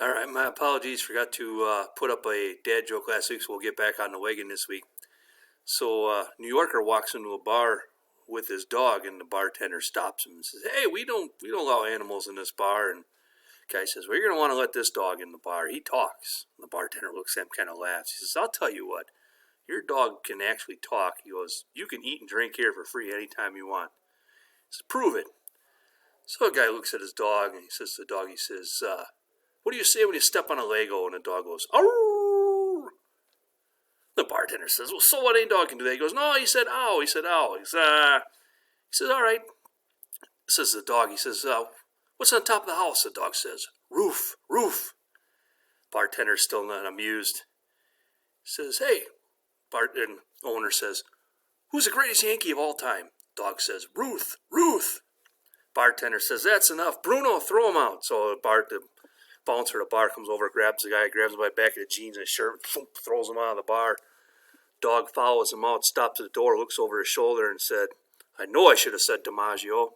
All right, my apologies. Forgot to put up a dad joke last week, so we'll get back on the wagon this week. So, New Yorker walks into a bar with his dog, and the bartender stops him and says, "Hey, we don't allow animals in this bar." And the guy says, "Well, you're gonna want to let this dog in the bar. He talks." And the bartender looks at him, kind of laughs. He says, "I'll tell you what. Your dog can actually talk." He goes, "You can eat and drink here for free anytime you want." He says, "Prove it." So the guy looks at his dog, and he says to the dog, he says, "What do you say when you step on a Lego?" And the dog goes, "Ow!" The bartender says, "Well, so what? Ain't dog can do that." He goes, "No, he said ow." He said, "Ow." He says, "All right." Says the dog. He says, "What's on top of the house?" The dog says, "Roof, roof." Bartender's still not amused. He says, "Hey." And owner says, "Who's the greatest Yankee of all time?" Dog says, "Ruth, Ruth." Bartender says, "That's enough. Bruno, throw him out." So the bouncer at the bar comes over, grabs the guy, grabs him by the back of the jeans and his shirt, throws him out of the bar. Dog follows him out, stops at the door, looks over his shoulder and said, "I know I should have said DiMaggio."